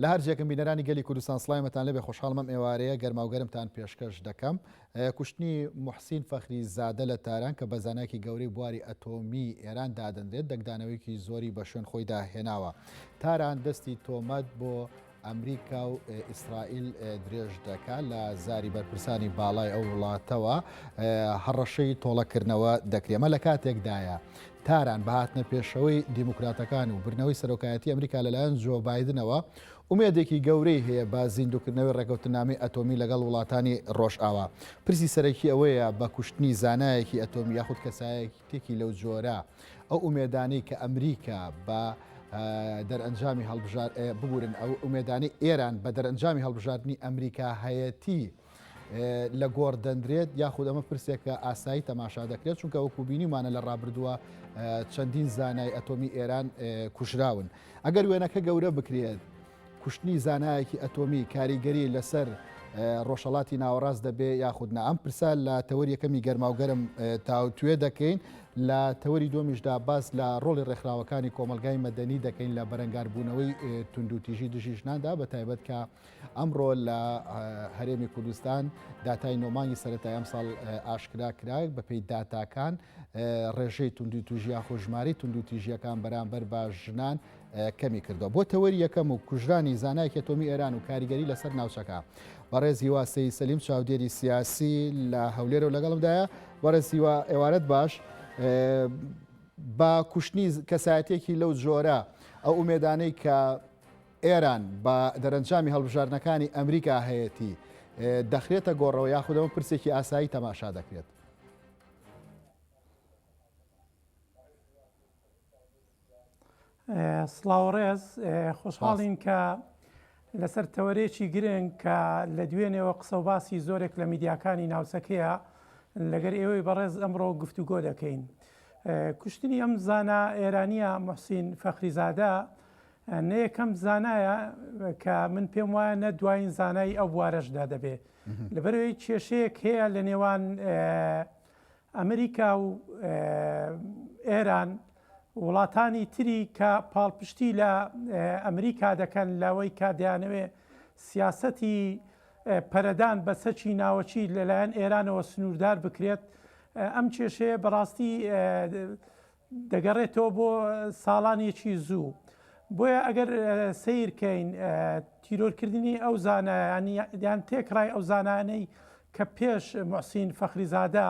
لە هەرجێکم بینەرانی گەلی کوردستان سڵایمەتان لەبێ خۆشحاڵمەم ئێوارەیە گەرماوگەرمتان پێشکەش دەکەم. کوشتنی موحسین فەخری زادە لە تاران کە بەزانایکی گەورەی بواری ئەتۆمی ئێران دادەندرێت دەنگدانەوەیکی زۆری بە شوێن خۆی داهێناوە. تاران دەستی تۆمەت بۆ ئەمریکا و ئیسرائیل درێژ دەکات لە زاری بەرپرسانی باڵای ئەو وڵاتەوە هەڕەشەی تۆڵەکردنەوە دەکرێمە لە کاتێکدایە. تاران بەهاتنە پێشەوەی دیموکراتەکان و برنەوەی سەرۆکایەتی ئەمریکا لەلایەن جۆ بایدنەوە ومێدێکی گەورەی هەیە بە زیندوکردنەوەی ڕێکەوتنامەی ئەتۆمی لەگەڵ وڵاتانی ڕۆژئاوا. پرسی سەرەکی ئەوەیە بە کوشتنی زانایەکی ئەتۆمی یاخود کەسایەتێکی لەو جۆرە ئەو ئومێدانەی کە ئەمریکا بە دەرئەنجامی هەڵبژار ببورن ئەو ئومێدانی ئێران بە دەرئەنجامی هەڵبژاردننی ئەمریکا هەیەتی لە گۆڕ دەندرێت یاخود ئەمە پرسێکە ئاسایی تەماشا دەکرێت چونکە وەکو بینیمانە لە ڕابردووە چەندین زانای ئەتۆمی ئێران کوژراون. ئەگەر وێنەکە گەورە بکرێت کوشتنی زانایەکی ئەتۆمی کاریگەری لەسەر ڕۆژهەڵاتی ناوەڕاست دەبێ یاخودنا ئەم پرسا لە تەوەری یەکەمی گەرماوگەرم تاوتوێ دەکەین لە تەوەری دۆمیشدا باس لە ڕۆڵی ڕێکخراوەکانی کۆمەلگای مەدەنی دەکەین لە بەرەنگاربوونەوەی توندوتیژی دژی ژناندا بە تایبەت کە ئەمڕۆ لە هەرێمی کوردستان داتای نۆمانی سەرەتای ئەم ساڵ ئاشکرا کرا بەپێی داتاکان ڕێژەی توندوتیژیا خۆژماری توندوتیژیەکان بەرامبەر بە ژنان کەمی کردەوە. بۆ تەوەری یەکەم و کوژرانی زانایەکی ئەتۆمی ئێران و کاریگەری لەسەر ناوچەکە بەڕێز هیوا سەید سەلیم چاودێری سیاسی لە هەولێرە و لەگەڵمدایە. بەڕێز هیوا ئێوارەت باش. بە کوشتنی کەسایەتێکی لەو جۆرە ئەو ئومێدانەی کە ئێران بە دەرەنجامی هەڵبژاردنەکانی ئەمریکا هەیەتی دەخرێتە گۆڕەوە یاخودەوە پرسێکی ئاسایی تەماشا دەکرێت. سڵاوڕێز خۆشحاڵین کە لەسەر تەوەرێکی گرنگ کە لە دوێنێەوە قسە و باسی زۆرێک لە میدیاکانی ناوچەکەیە لەگەر ئێوەی بەڕێز ئەمڕۆ گفتوگۆ دەکەین. کوشتنی ئەم زانا ئێرانیە موحسین فەخری زادە نە یەکەم زانایە کە من پێم وایە نە دوایین زانای ئەو بوارەشدا دەبێت لەبەرەوەی کێشەیەک هەیە لە نێوان ئەمریکا و ئێران وڵاتانی تری کە پاڵپشتی لە ئەمریکا دەکەن لەوەی کا دەیانەوێ سیاسەتی پەرەدان بە سەچی ناوەچی لەلایەن ئێرانەوە سنووردار بکرێت. ئەم کێشەیە بەڕاستی دەگەڕێتەوە بۆ ساڵانێکی زوو. بۆیە ئەگەر سیرکەین تیرۆرکردنی ئەو زانایان تێکڕای ئەو زانانەی کە پێش موحسین فەخری زادە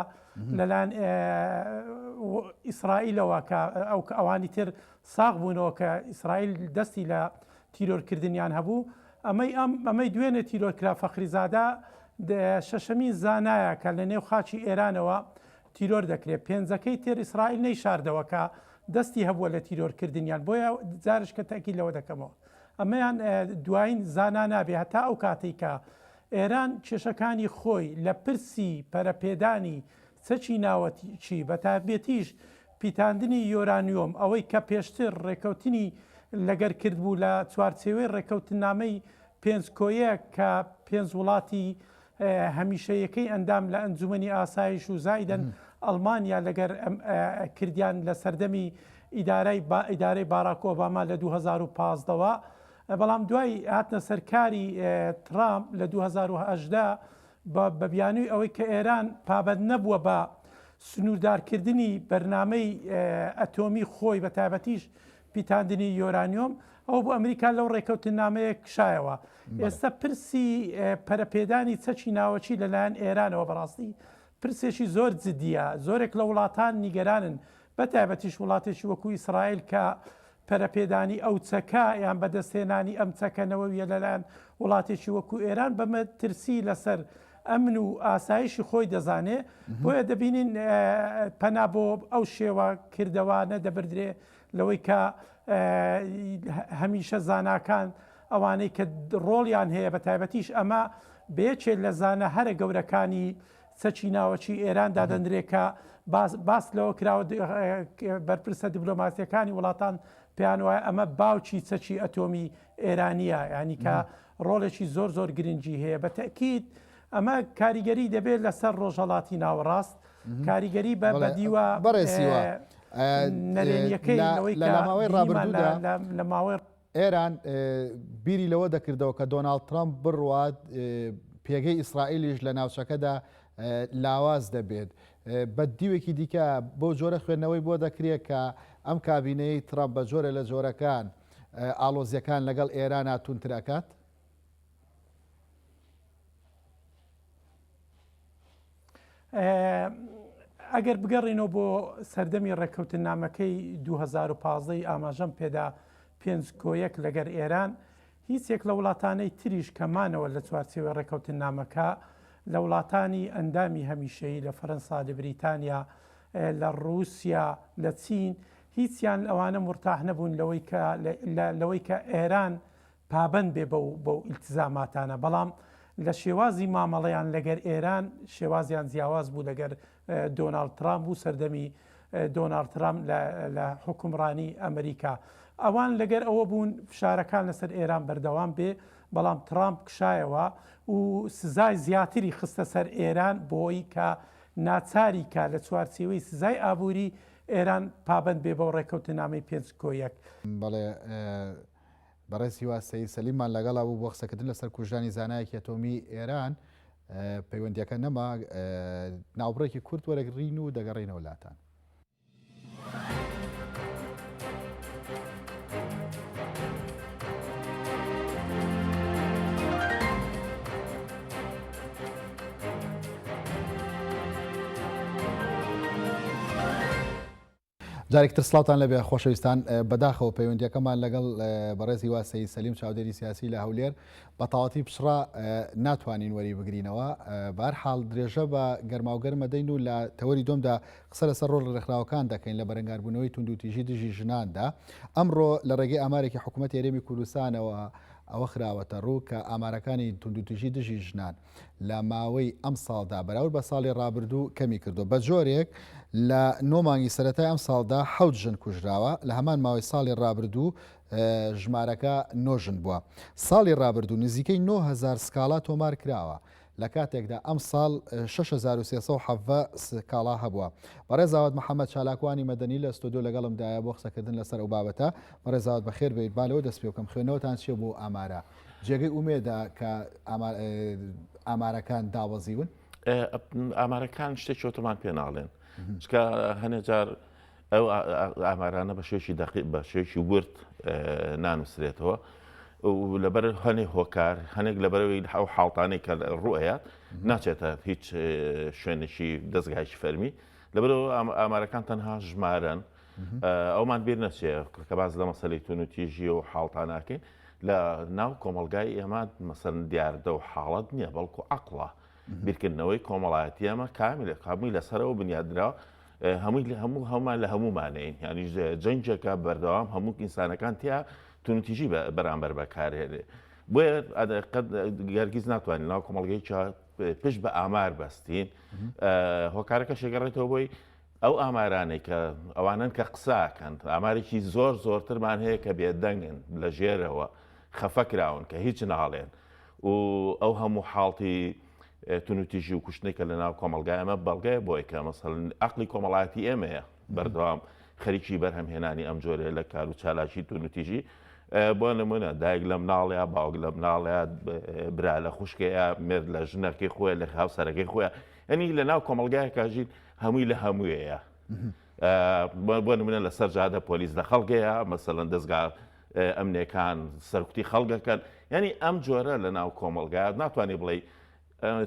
لەلایەن ئیسرائیلەوە کە ئەوانی تر ساغ بوونەوە کە ئیسرائیل دەستی لە تیرۆرکردنیان هەبوو ئەمەی دوێنێ تیرۆرکرا فەخری زادە شەشەمین زانایە کە لە نێو خاچی ئێرانەوە تیرۆر دەکرێت. پێنجەکەی تر ئیسرائیل نەیشاردەوە کە دەستی هەبووە لە تیرۆرکردنیان. بۆیە جارش کە تاکی لەوە دەکەمەوە ئەمەیان دوایین زانا نابێ هەتا ئەو کاتێک کە ئێران کێشەکانی خۆی لە پرسی پەرەپێدانی سەچی ناوەچی بە تایبەتیش پیتاندنی یۆرانیۆم ئەوەی کە پێشتر ڕێکەوتنی لەگەر کرد بوو لە چوارچێوەی ڕێکەوتنامەی پێنج کۆیە کە پێنج وڵاتی هەمیشەیەکەی ئەندام لە ئەنجومەنی ئاسایش و زایدەن ئەڵمانیا لەگەر کردیان لە سەردەمی ئیدارەی باراک ئۆباما لە 2015ەوە. بەڵام دوای هاتنە سەرکاری ترامپ لە 2018 بە بیانووی ئەوەی کە ئێران پابەت نەبووە بە سنووردارکردنی بەرنامەی ئەتۆمی خۆی بە تایبەتیش پیتاندنی یۆرانیۆم ئەو بۆ ئەمریکا لەو ڕێکەوتنامەیە کشایەوە. ئێستا پرسی پەرەپێدانی چەکی ناوەچی لەلایەن ئێرانەوە بەڕاستی پرسێکی زۆر جدیە. زۆرێک لە وڵاتان نیگەرانن بە تایبەتیش وڵاتێکی وەکو ئیسرائیل کە پەرەپێدانی ئەو چەکە یان بەدەستێنانی ئەم چەکەنەوەویە لەلایەن وڵاتێکی وەکو ئێران بەمە ترسی لەسەر ئەمن و ئاسایشی خۆی دەزانێ. بۆیە دەبینین پەنا بۆ ئەو شێوە کردەوانە دەبدرێ لەوەی کە هەمیشە زاناکان ئەوانەی کە ڕۆڵیان هەیە بە تایبەتیش ئەمە بێچێت لە زانە هەرە گەورەکانی سەچی ناوەچی ئێران دادەندرێت کە باس لەوە کراوە بەرپرسە دیبلۆماسیەکانی وڵاتان پێیان وایە ئەمە باوکی چەکی ئەتۆمی ئێرانیە ینی کە ڕۆڵێکی زۆر گرنگی هەیە. بە تەکید ئەمە کاریگەری دەبێت لەسەر ڕۆژهەڵاتی ناوەڕاست کاریگەری بە بەدیوە بەڕێسیوە نەرێنیەکەی لە ماوەی ڕابردوودا لە ماوەی ئێران بیری لەوە دەکردەوە کە دۆناڵد ترامپ بڕوات پێگەی ئیسرائیلیش لە ناوچەکەدا لاواز دەبێت بە دیوێکی دیکە بۆ جۆرە خوێندنەوەی بۆ دەکرێت کە ئەم کابینەی ترامپ بە جۆرە لە جۆرەکان ئالۆزیەکان لەگەڵ ئێران تونترەکات. ئەگەر بگەڕینەوە بۆ سەردەمی ڕێککەوتن نامەکەی 2015 ئاماژەم پێدا پێنجکۆیەک لەگەر ئێران هیچ یەک لە وڵاتانەی تریش کەمانەوە لە چوارچێوەی ڕێککەوتن نامەکە لە وڵاتانی ئەندامی هەمیشەیی لە فەرەنسا لە بریتانیا لە رووسیا لە چین هیچیان ئەوانە مرتاح نەبوون لەوەی کە ئێران پابند بێ بەو ئیلتزاماتانە بەڵام لە شێوازی مامەڵەیان لەگەر ئێران شێوازیان جیاواز بوو لەگەر دۆناڵد ترامپ و سەردەمی دۆناڵد ترامپ لە حکومڕانی ئەمریکا ئەوان لەگەر ئەوە بوون فشارەکان لەسەر ئێران بەردەوام بێ بەڵام ترامپ کشایەوە و سزای زیاتری خستە سەر ئێران بۆی کە ناچاری کە لە چوارچێوەی سزای ئابووری ئێران پابند بێ بەو ڕێککەوتنامەی پێنجکۆیەک. بەڵێ بەڕێزی واسەی سەلیمان لەگەڵا بوو بۆ قسەکردن لەسەر کوژانی زانایەکی ئەتۆمی ئێران پەیوەندیەکە نەما ناوبڕێکی کورت وەرەگرین و دەگەڕێنەوە لاتان. جارێکتر سڵاتان لەبێ خۆشەویستان بەداخەوە پەیوەندیەکەمان لەگەڵ بەڕێزی واسەی سەلیم چاودێری سیاسی لە هەولێر بە تەواوەتی پشڕا ناتوانین وەری بگرینەوە بەهەرحاڵ درێژە بە گەرماوگەرمە دەین و لە تەوەری دۆمدا قسە لەسەر ڕۆڵ ڕێکخراوەکان دەکەین لە بەرەنگاربوونەوەی توندوتیژی دژی ژناندا. ئەمڕۆ لە ڕێگەی ئامارێکی حکوومەتی هەرێمی کوردستانەوە ئەوە خراوەتە ڕوو کە ئامارەکانی توندوتیژی دژی ژنان لە ماوەی ئەم ساڵدا بەراورد بە ساڵی ڕابردوو کەمی کردو بە جۆرێک لە 9 مانگی سەرەتای ئەم ساڵدا 7 ژن کوژراوە لە هەمان ماوەی ساڵی ڕابردوو ژمارەکە 9 ژن بووە. ساڵی ڕابردوو نزیکەی 9000 سکاڵا تۆمار کراوە لە کاتێکدا ئەم ساڵ 6370 سکاڵا هەبووە. بەڕێزاوت محەممەد چالاکوانی مەدەنی لە ستۆدیۆ لەگەڵمدایە بۆ قسەکردن لەسەر ئەو بابەتە. بەڕێزاوت بەخێر بێت بالەوە دەست پێ بکەم خوێنەوەتان چێ بۆ ئامارە جێگەی ئومێدا کە ئامارەکان داوەزیون. ئامارەکان شتێکی ئۆتۆمان پێ ناڵێن چکە هەنێجار ئەو ئامارانە بە شێوشی دەقیق بە شێوشی ورد نانووسرێتەوە لەبەر هەنێک هۆکار هەنێک لەبەرەوەی ئەو حاڵتانەی کە ڕوئەیە ناچێتە هیچ شوێنێکی دەستگایشی فەرمی لەبەرەوە ئامارەکان تەنها ژمارن ئەومان بیر نەچێ کە باز لە مەسەلەی تونوتیژی و حاڵتاناکەین لە ناو کۆمەلگای ئێمە مەسەن دیاردە و حاڵەت نییە بەڵکو عەقڵە بیرکردنەوەی کۆمەڵایەتی ئەمە کاملە هەمووی لەسەرەوە بنیادراوە هەمومان لە هەمومانین ینی جەنجەکە بەردەوام هەموو ئینسانەکان تیا تونوتیژی بەرامبەر بەکارهێنێ بۆیە گەرگیز ناتوانین ناو کۆمەڵگەی پشت بە ئامار بەستین هۆکارەکە شێگەڕێتەوە بۆی ئەو ئامارانەی کە ئەوانن کە قساکەن ئامارێکی زۆرترمان هەیە کە بێدەنگن لە ژێرەوە خەفەکراون کە هیچ ناڵێن و ئەو هەموو حاڵتی تونوتیژی و کوشتنێکە لە ناو کۆمەلگای ئەمە بەڵگای بۆی کە مەسەڵەن عەقڵی کۆمەڵایەتی ئێمەیە بەردەوام خەریکی بەرهەمهێنانی ئەم جۆرە لە کار و چالاکی تونوتیژی بۆ نمونە دایک لە مناڵەیە باوک لە مناڵەیە برا لە خوشکەیە مرد لە ژنەکەی خۆی لە هاوسەرەکەی خۆیان ئەنی لە ناو کۆمەلگایەکە ژین هەمووی لە هەموویەیە بۆ نمونە لەسەر جادە پۆلیس لە خەڵکەیە مەسەڵەن دەستگا ئەمنیەکان سەرکوتی خەڵگەکەن یعنی ئەم جۆرە لە ناو کۆمەلگای ناتوانێت بڵێ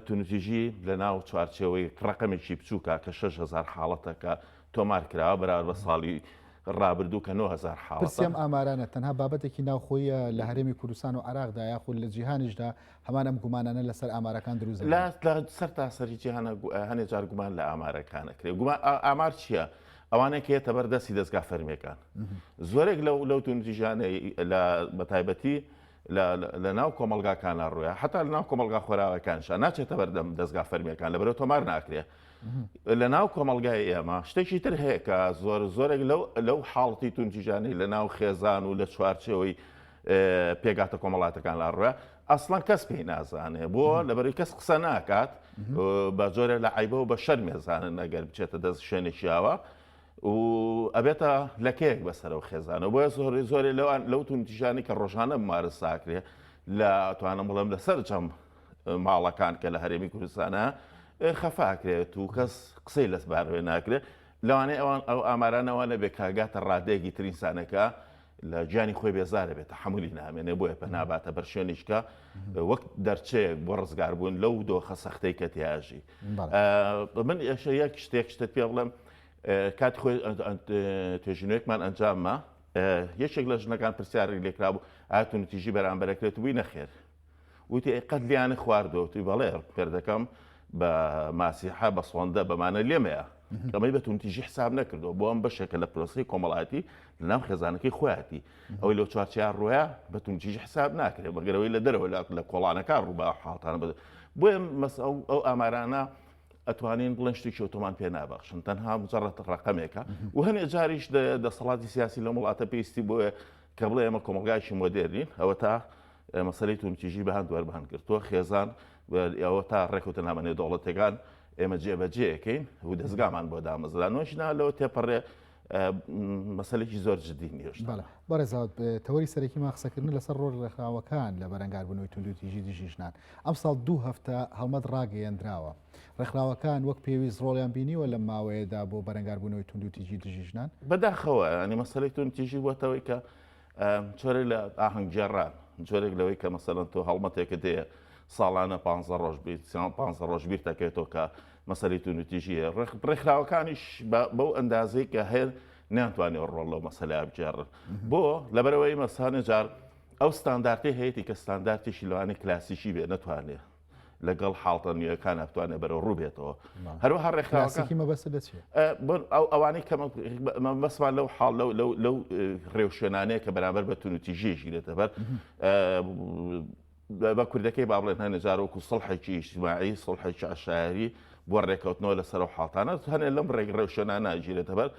تونوتیژی لە ناو چوارچێوەی ڕقەمێکی بچووکە کە 6000 حاڵەتەکە تۆمار کراوە بەراورد بە ساڵی ڕابردوو کە 9000 حاڵەت. پرسیام ئامارانە تەنها بابەتێکی ناوخۆیە لە هەرێمی کوردستان و عێراقدا یاخود لە جیهانیشدا هەمان ئەم گومانانە لەسەر ئامارەکان دروست لە سەر تاسەری جیهانە هەنێک جار گومان لە ئامارەکانە کرێ ئامار چییە؟ ئەوانەیە کە هێتە بەردەستی دەستگا فەرمیەکان زۆرێک لەو تونوتیژانەی بەتایبەتی لە ناو کۆمەلگاکانە ڕوویە حتا لە ناو کۆمەلگا خۆراوەکانشە ناچێتە بەردەم دەستگا فەرمیەکان لەبەرەوە تۆمار ناکرێ لە ناو کۆمەلگای ئێمە شتێکی تر هەیە کە زۆرێک لەو حاڵەتی تونتیژانەی لە ناو خێزان و لە چوارچێوەی پێگاتە کۆمەڵاتەکان لە ڕووە ئەسڵان کەس پێی نازانێ بۆ لەبەرەوەی کەس قسە ناکات بە جۆرە لە عیبە و بە شەرمێزانن ئەگەر بچێتە دەست شوێنێکیاوە و ئەبێتە لەکەیەک بەسەرەوە خێزانە بۆیە زۆری لەو تونتیژانی کە ڕۆژانە بمارە ساکرێ لە توانم بڵێم لەسەر چەم ماڵەکان کە لە هەرێمی کوردستانە خەفاکرێت و کەس قسەی لەسبارەوێ ناکرێت لەوانەیە ئەو ئامارانەوانە بێ کاگاتە ڕادەیەکی ترینسانەکە لە گیانی خۆی بێزارە بێت حمولی نامێنێ بۆیە پە ناباتە بەرشێنیشکە وەک دەرچەیە بۆ ڕزگار بوون لەو دۆخە سەختەی کە تیاژی من یەک شتێک پێ بڵێم کاتی خۆی توێژینەوەیەکمان ئەنجاممە یەکێک لە ژنەکان پرسیاری لێکرا بوو ئاتون تیژی بەرامبەرەکرێت بووی نەخێر وتی قەت لیانە خواردەوە توی بەڵێ پێر دەکەم بە ماسیحە بە سۆندە بەمانە لێمەیە ئەمەی بە تونتیژی حساب نەکردەوە بۆ ئەم بەشێکە لە پرۆسی کۆمەڵاتی لە ناو خێزانەکەی خۆیاتی ئەوەی لەو چوارچیار ڕۆیە بە تونتیژی حساب ناکرێت بەگەرەوەی لە دەرەوە لە کۆڵانەکان ڕووبا حاڵتانە بە بۆیە ئەو ئامارانە ئەتوانین بڵێن شتێکی ئۆتۆمان پێ نابەخشن تەنها مجرد ڕقەمێکە و هەنێ جاریش دەسەڵاتی سیاسی لە وڵاتە پێویستی بۆیە کە بڵێ ئێمە کۆمەلگایشی مۆدێرنین ئەوە تا مەسەلەی تونتیژی بەهان دووەربان کردووە خێزان ئەوە تا ڕێکوتە نامەنێ دەوڵەتەکان ئێمە جێبەجێەکەین و دەستگامان بۆ دامەزرانەوەشنا لەوە تێپەڕێ مەسەلێکی زۆر جدی نیشت بەڕێزاوت تەوەری سەرەکیمان قسەکردن لەسەر ڕۆژ ڕێکخراوەکان لە بەرەنگاربوونەوەی توندوتیژی دژی ژنان ئەم ساڵ 2 هەفتە هەڵمەت ڕاگەیەندراوە ڕێکخراوەکان وەک پێویست ڕۆڵیان بینیوە لە ماوەیەدا بۆ بەرەنگاربوونەوەی توندوتیژی دژی ژنان بەداخەوە ئەنی مەسەلەی تونتیژی بۆتەوەی کە چۆرێک لە ئاهەنگجێڕان جۆرێک لەوەی کە مەسەلەن تۆ هەڵمەتێکە دەیە ساڵانە 15 ڕۆژ بیت 15 ڕۆژ بیر دەکەێتەوە کە مەسەلی تونوتیژیە ڕێکخراوەکانیش بەو ئەندازەی کە هەیە نیانتوانێت ڕۆڵ لەو مەسەلای بجێڕن بۆ لەبەرەوەی مەسانە جار ئەو ستاندارتی هەیەی کە ستاندارتیشی لەوانەی کلاسیشی بێ نەتوانێت لەگەڵ حاڵتە نوێیەکان ناتوانێت بەرەو ڕووبێتەوە هەروەها ڕێکخراوەکانی مەبەستە دەچێت ئەوانەی کە مەسمان لەو حاڵ لەو ڕێوشێنانەیە کە بەرامبەر بە تونوتیژیەشی دێتە بەر بە کوردەکەی با بڵێن هەنێ جارۆکو سڵحێکی ئیجتیماعی سڵحێکی عشایری بۆ ڕێکەوتنەوە لەسەر و حاڵتانە هەنێ لەم ڕێوشێنانە ناگیرێتە بەر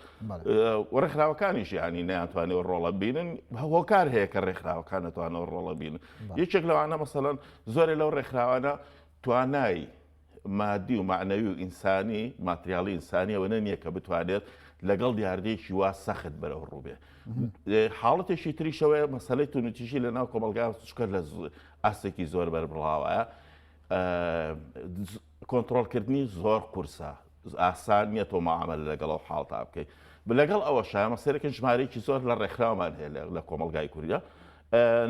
ڕێکخراوەکانیش ینی نەیانتوانێت ڕۆڵە بینن هۆکار هەیە کە ڕێکخراوەکان نەتوانەوە ڕۆڵە بینن یەکێک لەوانە مەسەڵەن زۆرێ لەو ڕێکخراوانە توانایی مادی و معنەوی و ئینسانی ماتریاڵی ئینسانی ئەوە نییە کە بتوانێت لەگەڵ دیاردەیەکی وا سەخت بەرەو ڕووبێ حاڵەتێکی تریشەوەی مەسەلەی تونوتیژی لە ناو کۆمەلگای چکە لە ئاستێکی زۆر بەربڵاوە کۆنتترۆلکردنی زۆر قورسە ئاسان نییە تۆ مەعامل لەگەڵ حاڵتا بکەیت لەگەڵ ئەوە شایە مەسەرێکن ژمارەیەکی زۆر لە ڕێکخراومان هەیە لە کۆمەلگای کوردیا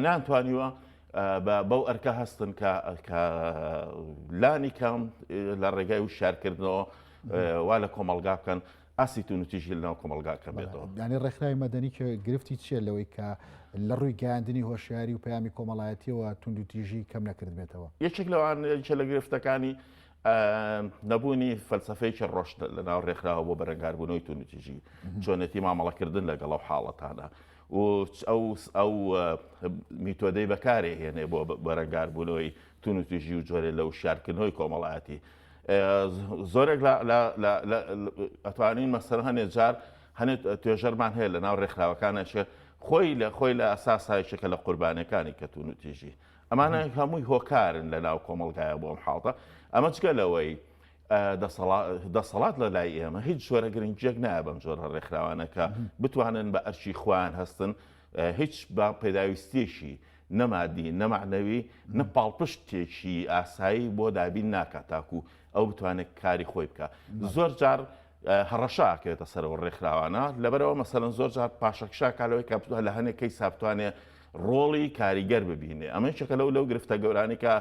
نانتوانیوە بەو ئەرکە هەستن کە لانی کەم لە ڕێگای و شارکردنەوە وا لە کۆمەلگا بکەن ئاسی تونوتیژی لەناو کۆمەلگاکە بێتەوە ینی ڕێکخراوی مەدەنی کە گرفتی چیە لەوەی کە لە ڕووی گەیاندنی هۆشیاری و پەیامی کۆمەڵایەتیەوە توندوتیژی کەم نەکرد بێتەوە یەکێک لەوان لە گرفتەکانی نەبوونی فەلسفەیەکی ڕۆشت لە ناو ڕێکخراوە بۆ بەرەنگاربوونەوەی تونوتیژی چۆنێتی مامەڵەکردن لەگەڵ ئەو حاڵەتانە و ئەو میتۆدەی بەکارێ هێنێ بۆ بەرەنگاربوونەوەی تونوتیژی و جۆرێ لەو شارکردنەوەی کۆمەڵایەتی زۆرێک ئەتوانین مەسەر هەنێ جار هەنێت توێژەرمان هەیە لە ناو ڕێکخراوەکانەشە خۆی لە ئەساسایشەکە لە قوربانەکانی کە تونوتیژی ئەمانە هەمووی هۆکارن لە ناو کۆمەلگایە بۆم حاڵتە ئەمە چکە لەوەی دەسەڵات لە لای ئێمە هیچ جۆرە گرنگجێک نایە بەم جۆرە ڕێکخراوانەکە بتوانن بە ئەرچی خوان هەستن هیچ با پێداویستێشی نەمادی نەمعنەوی نەپاڵپشتێکی ئاسایی بۆ دابین ناکات تاکو ئەو بتوانێت کاری خۆی بکە زۆر جار هەڕەشاکێتە سەرەوە ڕێکخراوانە لەبەرەوە مەسەلەن زۆر جار پاشەکشا کالەوەی کە لە هەنێکەی سابتوانێت ڕۆڵی کاریگەر ببینێ ئەمە شەکە لەو گرفتە گەورانی کە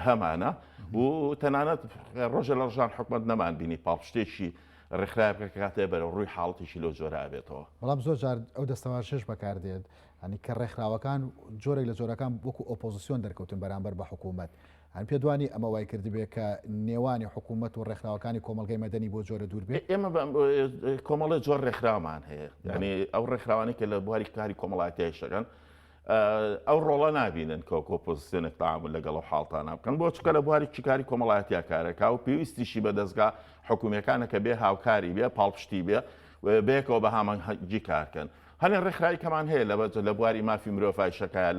هەمانە و تەنانەت ڕۆژە لە ڕژان حکومت نەمان بینی پاڵپشتێکی ڕێکخراوە بکە کاتێ بەرە ڕووی حاڵەتێکی لەو جۆرە ئابێتەوە بەڵام زۆر جار ئەو دەستەوارشش بەکاردێت ئەنی کە ڕێکخراوەکان جۆرێک لە جۆرەکان وەکو ئۆپۆزیسیۆن دەرکەوتن بەرامبەر بە حکوومەت هەن پێدوانی ئەمە وای کردی بێ کە نێوانی حکوومەت و ڕێکخراوەکانی کۆمەلگای مەدەنی بۆ جۆرە دوور بێت ئێمە کۆمەڵی جۆر ڕێکخراومان هەیە ینی ئەو ڕێکخراوانی کە لە بواری کاری کۆمەڵاتیشەکەن ئەو ڕۆڵە نبینن کە کۆپۆزیسیۆنێک تاعامل لەگەڵ حاڵتانە بکەن بۆ چکە لە بواری چیکاری کۆمەڵایەتیا کارەکە و پێویستیشی بە دەستگا حکوومەکانەکە بێ هاوکاری بێ پاڵپشتی بێ بێکەوە بە هامانجی کارکەن هەنێ ڕێکخراوی کەمان هەیە لە بواری مافی مرۆڤای شەکایە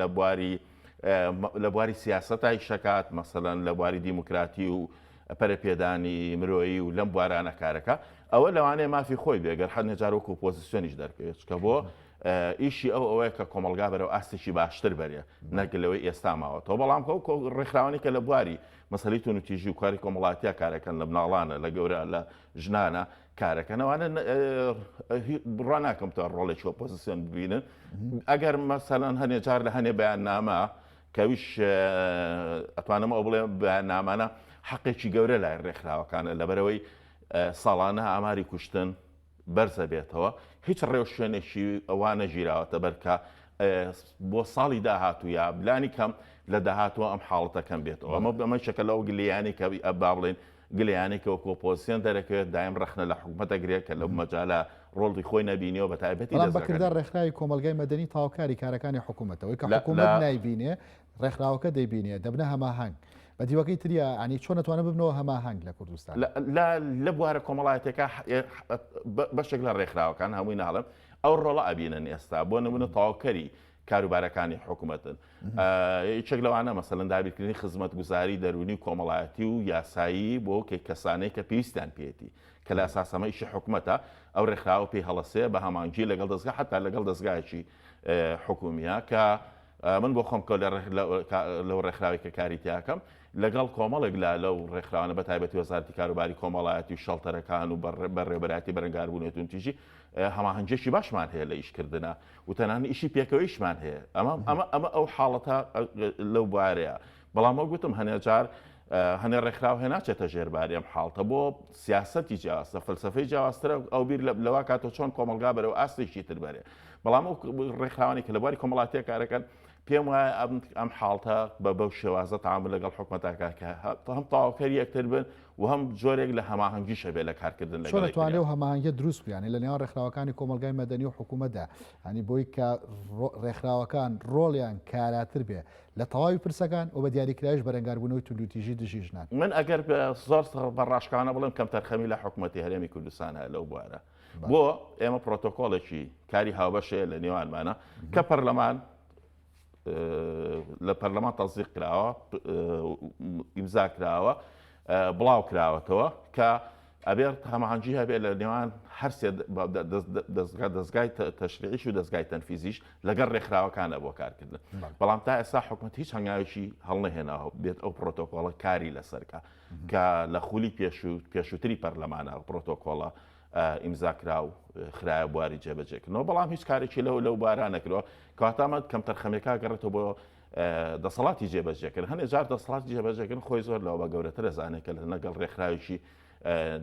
لە بواری سیاسەتای شەکات مەسەلەن لە بواری دیموکراتی و پەرەپێدانی مرۆیی و لەم بوارانە کارەکە ئەوە لەوانەیە مافی خۆی بێگەر حد نەجارۆک و پۆزیسیۆنیش دەرکەوێت کە بۆ ئیشی ئەوەیە کە کۆمەلگا بەرەو ئاستێکی باشتر بەرێ نەگەلەوەی ئێستا ماوەتەوە بەڵام ڕێکخراوانی کە لە بواری مەسەلی تونوتیژی و کاری کۆمەڵاتیە کارەکەن لە مناڵانە لە گەورە لە ژنانە کارەکەنەوانە بڕوا ناکەم تا ڕۆڵێکی ئۆپۆزیسیۆن ببینن ئەگەر مەسەلەن هەنێ جار لە هەنێ بەیاننامە کەویش ئەتوانم ئەو بڵێ بەیاننامانە حەقێکی گەورە لای ڕێکخراوەکانە لەبەرەوەی ساڵانە ئاماری کوشتن بەرزە بێتەوە هیچ ڕێو شوێنێکی ئەوانە ژیراوەتە بەرکە بۆ ساڵی داهاتوو یا بلانی کەم لە داهاتوە ئەم حاڵەتەکەم بێتەوە ئەمە بەمە شەکە لەو گلیانی کە با بڵێن گلیانی کە کۆپۆزیسیۆن دەرەکەوێت دایم ڕخنە لە حکوومەتە گرێت کە لەو مەجاالە ڕۆڵی خۆی نبینیەوە بە تایبەتی بەکردار ڕێکخراوی کۆمەلگای مەدەنی تاواکاری کارەکانی حکوومەتەوەی کە حکوومەت نایبینێ ڕێکخراوەکە دەیبینێ دەبنە هەماهنگ بە دیوەکەی تریە ئەنی چۆن نتوانە ببنەوە هەماهنگ لە کوردستان لە بوارە کۆمەڵایەتێکە بەشێک لە ڕێکخراوەکان هەمووی ناڵم ئەو ڕۆڵە ئەبینن ئێستا بۆ نمونە تاواکەری کاروبارەکانی حکوومەتن چێک لەوانە مەسەلەن دابیرکردنی خزمەت گوزاری دەرونی و کۆمەڵایەتی و یاسایی بۆ کەسانەی کە پێویستیان پێێتی کە لە ئاساسەمە ئیشی حکوومەتە ئەو ڕێکخراوە پێی هەڵەسێ بە هەمانگی لەگەڵ دەستگا حتا لەگەڵ دەستگایکی حکوومیە کە من بۆ خۆم کە لەو ڕێکخراوی کە کاری تیاکەم لەگەڵ کۆمەڵێک لەو ڕێکخراوانە بە تایبەتی وەزارەتی کاروباری کۆمەڵایەتی و شەڵتەرەکان و بەڕێوەبەراتی بەرەنگاربوونێتون تیژی هەماهەنگێکی باشمان هەیە لە ئیشکردنە و تەنانە ئیشی پێکەوەیشمان هەیە ئەمە ئەو حاڵەتە لەو بوارەیە بەڵام ئەو گوتم هەنێ جار هەنێ ڕێکخراو هێ ناچێتە ژێرباری ئەم حاڵتە بۆ سیاسەتی جیاوازتە فەلسەفەی جیاوازترە ئەو بیر لەوا کاتۆ چۆن کۆمەلگا بەرەو ئاستێکی تر بەرێ بەڵام ئەو ڕێکخراوانی کە لە بواری کۆمەڵاتیە کارەکەن پێم وایە ئەم حاڵتە بەو شێوازە تەعامل لەگەڵ حکوومەتەکە کە هەم تاواکەری یەکتر بن و هەم جۆرێک لە هەماهەنگیشە بێ لە کارکردن چۆن دەتوانێت و هەماهەنگیە دروست بیانێ لە نێوان ڕێکخراوەکانی کۆمەلگای مەدەنی و حکوومەتدا هەنی بۆی کە ڕێکخراوەکان ڕۆڵیان کاراتر بێ لە تەواوی پرسەکان و بە دیاریکرایش بەرەنگاربوونەوەی توندوتیژی دژی ژنان من ئەگەر زۆر بەڕاشکانە بڵێم کەم تەرخەمی لە حکوومەتی هەرێمی کوردستانە لەو بوارە بۆ ئێمە پرۆتۆکۆڵێکی کاری هاوبەشەیە لە نێوانمانە کە پەرلەمان لە پەرلەمان تەزیق کراوە ئیمزا کراوە بڵاو کراوەتەوە کە ئەبێت هەماهەنگی هەبێت لە نێوان هەرسێ دەستگای تەشریعیش و دەستگای تەنفیزیش لەگەڵ ڕێکخراوەکانە بۆ کارکردن بەڵام تا ئێستا حکوومەت هیچ هەنگاوێکی هەڵنەهێناوە بێت ئەو پرۆتۆکۆڵە کاری لەسەرکە کە لە خولی پێشووتری پەرلەمانە پرۆتۆکۆڵە ئیمزاکرا و خراە بواری جێبەجێکردنەوە بەڵام هیچ کارێکی لەو باران نەکرەوە کاتامە کەم تەرخەمێکا گەڕێتەوە بۆ دەسەڵاتی جێبەجێکردن هەنێ جار دەسەڵاتی جێبەجێکردن خۆی زۆر لەوە بە گەورەتر دەزانێت کە لەگەڵ ڕێکخراوێکی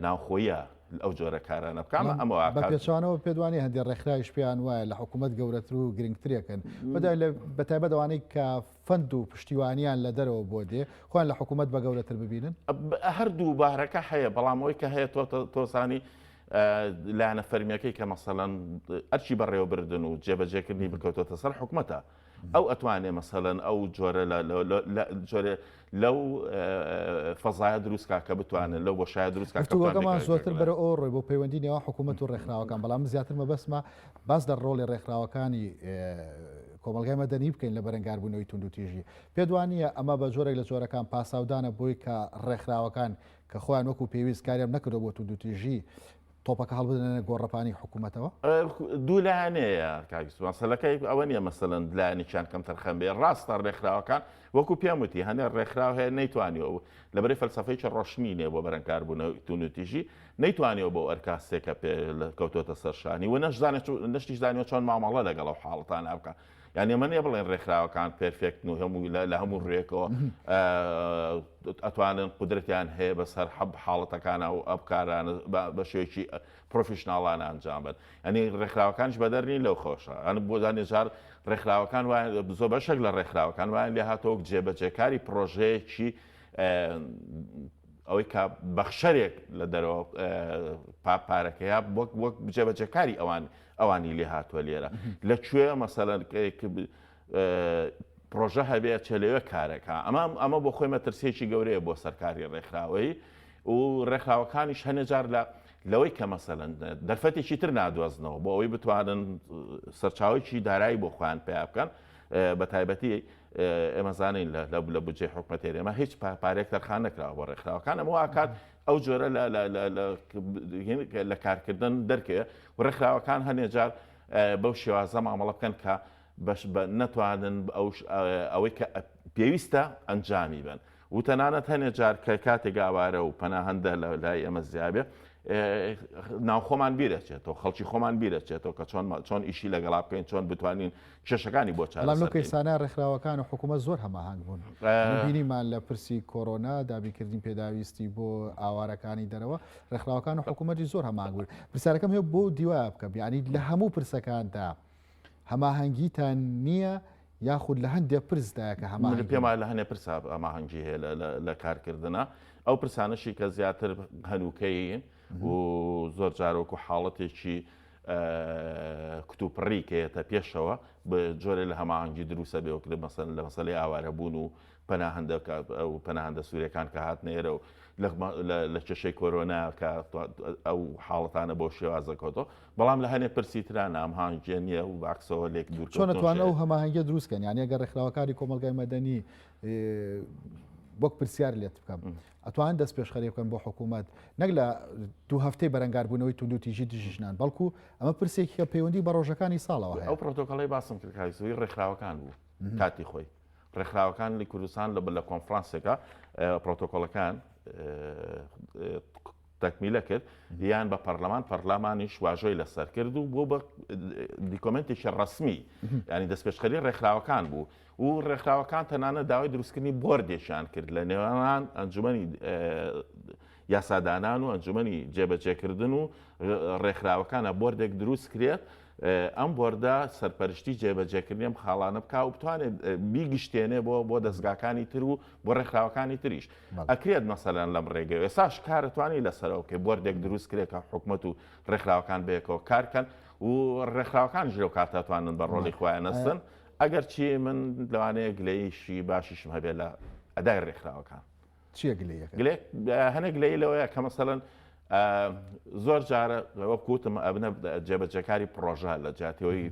ناوخۆیە ئەو جۆرە کارانە بکەمە ئەمە بە پێچوانەوە پێدوانی هەندێک ڕێکخراویش پێیان وایە لە حکوومەت گەورەتر و گرنگترێکن بەدای لە بەتایبەت ئەوانەی کە فەند و پشتیوانیان لە دەرەوە بۆ دێ خۆیان لە حکوومەت بە گەورەتر ببینن هەردوو بارەکە هەیە بەڵامەوەی کە هەیە تۆزانی لایەنە فەرمیەکەی کە مەسەڵەن ئەرچی بەڕێوەبردن و جێبەجێکردنی بکەوتۆتە سەر حکوومەتە ئەو ئەتوانێ مەسەڵەن ئەو جۆرە لەو فەزایە دروستکە کە بتوانن لەو بۆ شایە دروستکەمان زۆرتر بەرە ئەو ڕۆی بۆ پەیوەندی نێوان حکوومەت و ڕێکخراوەکان بەڵام زیاتر مەبەسمە باس دە ڕۆڵی ڕێکخراوەکانی کۆمەلگای مەدەنی بکەین لە بەرەنگاربوونەوەی توندوتیژی پێدوانیە ئەمە بە جۆرێک لە جۆرەکان پاساودانە بۆی کە ڕێکخراوەکان کە خۆیان وەکو پێویست کاریان نەکردەوە بۆ توندوتیژی تۆپەکە هەڵبدنێنە گۆڕەپانی حکوومەتەوە دوو لایەنەیە مەسەلەکەی ئەوە نیە مەسەڵەن لایەنێکیان کەم تەرخەم بێ ڕاستە ڕێکخراوەکان وەکو پێم وتی هەنێ ڕێکخراو هەیە نەیتوانیەوە لەبەری فەلسەفەیەکی ڕۆشنینێ بۆ بەرەنگاربوونەوەی توندوتیژی نەیتوانیەوە بۆ ئەرکاسێکە کەوتۆتە سەرشانی و نەشتیش زانیوە چۆن مامەڵە لەگەڵ ئەو حاڵەتان بکە یعنی من بڵێن ڕێکخراوەکان پێرفێکت و هەموو لە هەموو ڕێکەوە ئەتوانن قدرەتیان هەیە بەسەر حاڵەتەکانە و ئەبکارانە بە شێوەیەکی پرۆفیشناڵانە ئەنجام بن ئەنی ڕێکخراوەکانش بەدەرنی لەو خۆشە ئەن بۆ زانێجار ڕێکخراوەکان زۆر بەشێک لە ڕێکخراوەکان وایان لێ هاتەوە جێبەجێکاری پرۆژەیەکی ئەوەی کە بەخشەرێک لە دەرەوە پارەکەیە وەک جێبەجێکاری ئەوانی لێ هاتووە لێرە لەکوێ مەسەلەن پرۆژە هەبێت چلەوە کارەکە ئەمە بۆ خۆی مەترسێکی گەورەیە بۆ سەرکاری ڕێکخراوەی و ڕێکخراوەکانیش هەنێجار لەوەی کە مەسەلەن دەرفەتێکی تر نادوەستنەوە بۆ ئەوەی بتوانن سەرچاوێکی دارایی بۆ خۆیان پێ بکەن بە تایبەتی ئێمە زانین لە بجێ حکومەتێری ئێمە هیچ پارێک تەرخان نەکراوە بۆ ڕێکخراوەکان ئەمە ئاکات ئەو جۆرە لە کارکردن دەرکێ و ڕێکخراوەکان هەنێ جار بەو شێوازە مامەڵە بکەن کە نەتوانن ئەوەی کە پێویستە ئەنجامی بن و تەنانەت هەنێ جار کە کاتێک ئاوارە و پەناهەندە لای ئەمە زیابێ ناوخۆمان بیرەچێتەوە خەڵکی خۆمان بیرەچێتەوە کە چۆن ئیشی لەگەڵا بکەین چۆن بتوانین کێشەکانی بۆ لەم کەیسانە ڕێکخراوەکان و حکوومەت زۆر هەماهنگ بوون بینیمان لە پرسی کۆرۆنا دابینکردین پێداویستی بۆ ئاوارەکانی دەرەوە ڕێکخراوەکان و حکوومەتی زۆر هەماهنگ بوون پرسیارەکەم هەیە بۆ دیوایە بکە بیانی لە هەموو پرسەکاندا هەماهەنگیتان نییە یاخود لە هەندێک پرسدایە کە هەمان پێما لە هەنێ پرسا ئەماهەنگی هەیە لە کارکردنە ئەو پرسانشی کە زیاتر هەنووکەیین و زۆر جارۆک و حاڵەتێکی کتوپڕی کەیەتە پێشەوە بە جۆرە لە هەماهەنگی دروستە بێوەکرێت مەسەن لە مەسەلەی ئاوارەبوون و پەناهەندە سوورەکان کە هاتنێرە و لە کێشەی کۆرۆنا کە ئەو حاڵەتانە بۆ شێوازەکەوتەوە بەڵام لە هەنێ پرسیتران ئەمهانگیە نییە و باکسەوە لێک دوور چۆن نتوان ئەو هەماهەنگە دروستکەن یان ئەگەر ڕێکخراوەکانی کۆمەلگای مەدەنی بۆک پرسیار لێت بکەم ئەتوان دەست پێشخەری بکەن بۆ حکوومەت نەک لە دوو هەفتەی بەرەنگاربوونەوەی توندوتیژی دژیژنان بەڵکو ئەمە پرسێکی کە پەیوەندی بە ڕۆژەکانی ساڵەوە هەیە ئەو پرۆتۆکۆڵی باسم کردکاریسەوەی ڕێکخراوەکان بوو کاتی خۆی ڕێکخراوەکان لە کوردستان لە کۆنفرانسێکە پرۆتۆکۆڵەکان تەکمیلە کرد یان بە پەرلەمانیش واژۆی لەسەر کرد و بۆ بە دیکۆمنتێکی ڕسمی ینی دەستپێشخەری ڕێکخراوەکان بوو و ڕێکخراوەکان تەنانە داوای دروستکردنی بۆردێکیان کرد لە نێوان ئەنجومەنی یاسادانان و ئەنجومەنی جێبەجێکردن و ڕێکخراوەکانە بۆردێک دروست کرێت ئەم بۆردە سەرپەرشتی جێبەجێکردنی ئەم خاڵانە بکە و بتوانێت بیگشتێنێ بۆ دەستگاکانی تر و بۆ ڕێکخراوەکانی تریش ئەکرێت مەسەلەن لەم ڕێگە ئێساش کارتوانی لەسەرەوە کە بۆردێک دروست کرێت کە حکوومەت و ڕێکخراوەکان بەیەکەوە کارکەن و ڕێکخراوەکان ژێو کاتاتوانن بە ڕۆڵی خۆیان نەستن ئەگەر چی من لەوانەیە گلەیشی باشیشم هەبێ لە ئەدای ڕێکخراوەکان چیە گلەیەکە هەنێک لەی لەوەیە کە مەسەلەن زۆر جارە وە کوتم ئەبنە جێبەجەکاری پرۆژە لە جاتەوەی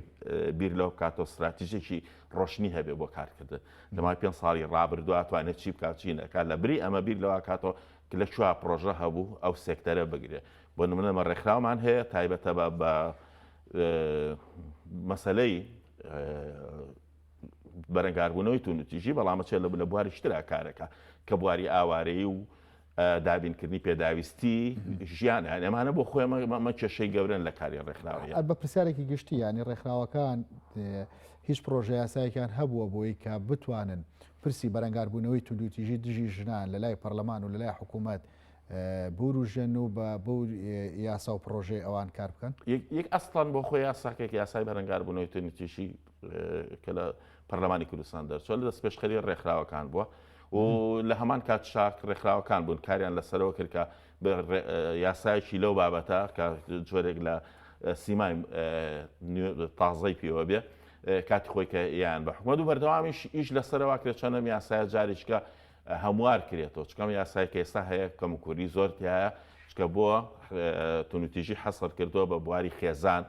بیر لەوە کاتۆ استراتیژێکی ڕۆشنی هەبێ بۆ کارکردن لەمای 5 ساڵی ڕابردووە ئەتوانێت چی بکات چی نەکات لە بری ئەمە بیر لەوە کاتۆ کە لە چوار پرۆژە هەبوو ئەو سێکتەرە بگرێ بۆ نمونەمە ڕێکخراومان هەیە تایبەتە بە مەسەلەی بەرەنگاربوونەوەی توندوتیژی بەڵامە چێ لە بواری شترا کارەکە کە بواری ئاوارەیی و دابینکردنی پێداویستی ژیان ئەمانە بۆ خۆیمە کێشەی گەورن لە کاری ڕێکخراوە بە پرسیارێکی گشتی ینی ڕێکخراوەکان هیچ پرۆژه یاسایەکیان هەبووە بۆی کە بتوانن پرسی بەرەنگاربوونەوەی توندوتیژی دژی ژنان لە لای پەرلەمان و لە لای حکوومەت بروژێن و بە یاسا و پرۆژێ ئەوان کار بکەن یەک ئەستان بۆ خۆی یاساکێک یاسای بەرەنگاربوونەوەی توندوتیژی کە لە پەرلەمانی کوردستان دەرچۆ لە دەستپێشخەری ڕێکخراوەکان بووە و لە هەمان کات شاک ڕێکخراوەکان بوون کاریان لەسەرەوە کرد کە یاسایکی لەو بابەتە کە جۆرێک لە سیمای تازەی پێوە بێ کاتی خۆی کە یان بە حکومەت و بەردەوامیش ئیش لەسەرەوە کرێت چەندەم یاسایە جاریشکە هەموار کرێتەوە چکەم یاسای کە ئێستا هەیە کەم و کوردی زۆرتیایە چکە بۆ توندوتیژی حەسەر کردووە بە بواری خێزان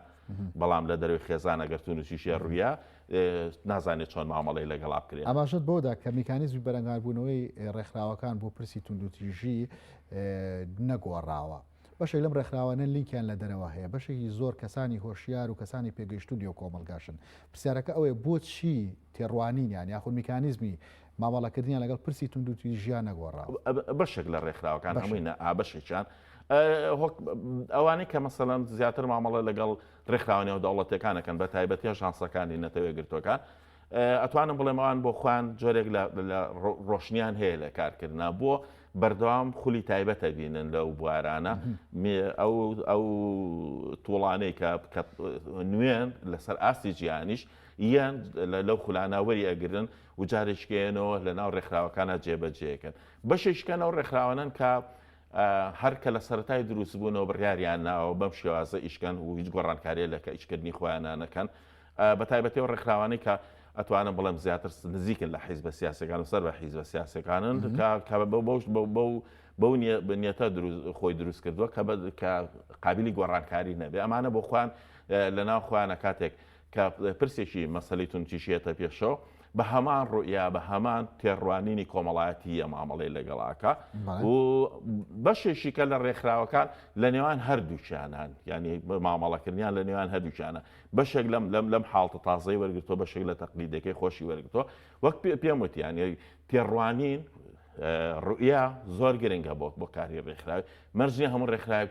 بەڵام لە دەروی خێزان ئەگەر توندوتیژی ڕوویە نازانێت چۆن مامەڵی لەگەڵا بکرێت ئاماژەت بۆدا کە میکانیزمی بەرەنگاربوونەوەی ڕێکخراوەکان بۆ پرسی توندوتیژی نەگۆڕاوە بەشێک لەم ڕێکخراوانە لینکیان لە دەرەوە هەیە بەشێکی زۆر کەسانی هۆشیار و کەسانی پێگەیشت و دیۆ کۆمەلگاشن پرسیارەکە ئەوەیە بۆچی تێڕوانینیان یاخود میکانیزمی مامەڵەکردنیان لەگەڵ پرسی توندوتیژیان نەگۆڕاوە بەشێک لە ڕێکخراوەکان هەمووی بەشێکیان ئەوانەی کە مەسەڵەن زیاتر مامەڵە لەگەڵ ڕێکخراوانی و دەوڵەتەکانەکەن بە تایبەتی شانسەکانی نەتەوەی گرتوەکان ئەتوانم بڵێم ئەوان بۆ خوان جۆرێک لە ڕۆشنیان هەیە لە کارکردنا بۆ بەردەوام خولی تایبەتە بینن لەو بوارانە ئەو تووڵانەی کە نوێن لەسەر ئاستی جیانیش یان لەو خولاناوەری ئەگرن و جارێکێنەوە لە ناو ڕێکخراوەکانە جێبەجێکن بەشێکشکەنەوە ڕێکخراوانن کە هەرکە لە سەرەتای دروست بوونەوە بڕیاریان ناوە بەم شێوازە ئیشکەن و هیچ گۆڕانکاریە لە ئیشکردنی خۆیانانەکەن بە تایبەتەوە ڕێکخراوانەی کە ئەتوانم بڵێم زیاتر نزیکن لە حیزبە سیاسەکان و سەر بە حیزبە سیاسەکانن بەو نیەتە خۆی دروست کردووە کە قابلی گۆڕانکاری نەبێ ئەمانە بۆ خوان لە ناو خوانە کاتێک کە پرسێکی مەسەلەی تونتیشێتە پێشەوە بە هەمان ڕوئیا بە هەمان تێڕوانینی کۆمەڵایەتی مامەڵەی لەگەڵاکە و بەشێکی کە لە ڕێکخراوەکان لە نێوان هەردووچیانان ینی مامەڵەکردیان لە نێوان هەردووچیانە بەشێک لەم حاڵتە تازای وەرگرتۆ بەشێک لە تەقلیدەکەی خۆشی وەرگتۆ وەک پێم وتیان تێڕوانین ڕوئیا زۆر گرنگە بۆ کاری ڕێکخراوی مەرجنی هەموو ڕێکخراوی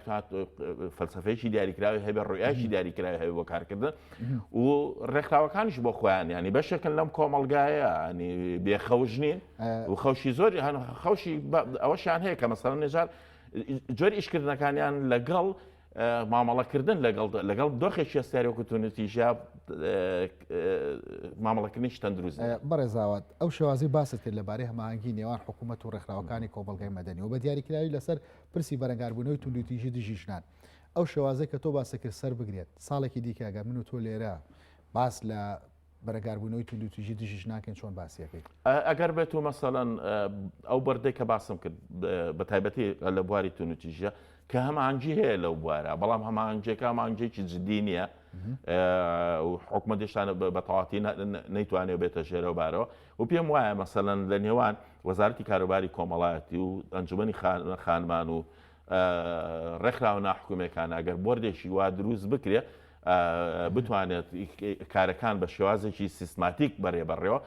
فەلسفەیەکی دیاریکراوی هەبێ ڕوئیاشی دیاریکراوی هەبێ بۆ کارکردن و ڕێکخراوەکانیش بۆ خۆیان ینی بەشێکن لەم کۆمەلگایە ینی بێخەوژ نین و خەوشی زۆر خەوشی ئەوەشیان هەیە کە مەسەڵەن نێژار جۆری ئیشکردنەکانیان لەگەڵ مامەڵەکردن لەگەڵ دۆخێکی ئەستاریوەکوتونەتیژیا مامەڵەکردنیش تەندروست بەڕێزاوات ئەو شێوازی باست کرد لەبارەی هەماهنگگی نێوان حکوومەت و ڕێکخراوەکانی کۆمەڵگەی مەدەنی و بە دیاریکراوی لەسەر پرسی بەرەنگاربوونەوەی توندوتیژی دژی ژنان ئەو شێوازەی کە تۆ باسەکرد سەر بگرێت ساڵێکی دیکەگە من و تۆ لێرە باس لە بەرەنگاربوونەوەی توندوتیژی دژی ژناکەین چۆن باسیەکەی ئەگەر بێت و مەسەڵەن ئەو بەردەی کە باسم کرد بە تایبەتی لە بواری توندوتیژە کە هەمانجی هەیە لەو بوارە بەڵام هەمانجێکە مانجێکی جدی نییە و حکومە دێشتانە بە تەواتی نەیتوانێت بێتە ژێرە بارەوە و پێم وایە مەسەڵەن لە نێوان وەزارەتی کاروباری کۆمەڵایەتی و ئەنجومەنی خانمان و ڕێکخراوە ناحکومەکان ئەگەر بۆردێکی وا دروست بکرێ بتوانێت کارەکان بە شێوازێکی سیستماتیک بەڕێوە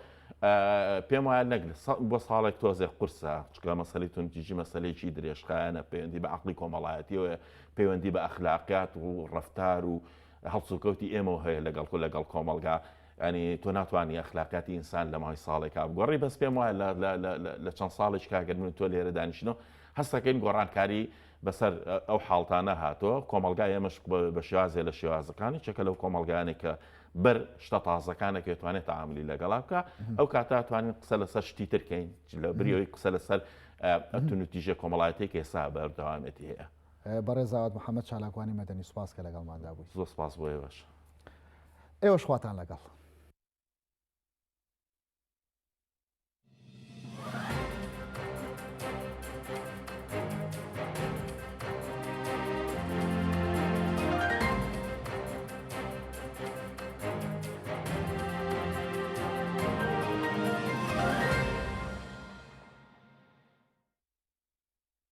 پێم وایە نەک بۆ ساڵێک تۆزێک قورسە چکە مەسەلەی توندوتیژی مەسەلەیەکی درێژخایەنە پەیوەندی بە عەقڵی کۆمەڵایەتیەوە پەیوەندی بە ئەخلاقیات و ڕەفتار و هەڵسوکەوتی ئێمە هەیە لەگەڵ کۆمەلگا ینی تۆ ناتوانانی ئەخلاقیاتی ئینسان لە ماوەی ساڵێکا بگۆڕی بەس پێم وایە لە چەند ساڵێک کاگەر من تۆ لێرە دانیشتنەوە هەستەکەین گۆڕانکاری بەسەر ئەو حاڵتانە هاتۆ کۆمەلگای ئێمەش بە شێوازێ لە شێوازەکانی چەکە لەو کۆمەلگایانێک کە بەر شتە تازەکانێک توانێت تعاملی لەگەڵا بکە ئەو کاتا توانین قسە لەسەر شتی ترکەین لە بریەوەی قسە لەسەر توندوتیژە کۆمەڵایەتێک ئێستا بەردەوامەتی هەیە بەڕێزاوات محەممەد چالاکوانی مەدەنی سوپاس کە لەگەڵماندا بووی زۆر سپاس بۆ ئێوەش ئێوە شواتان لەگەڵ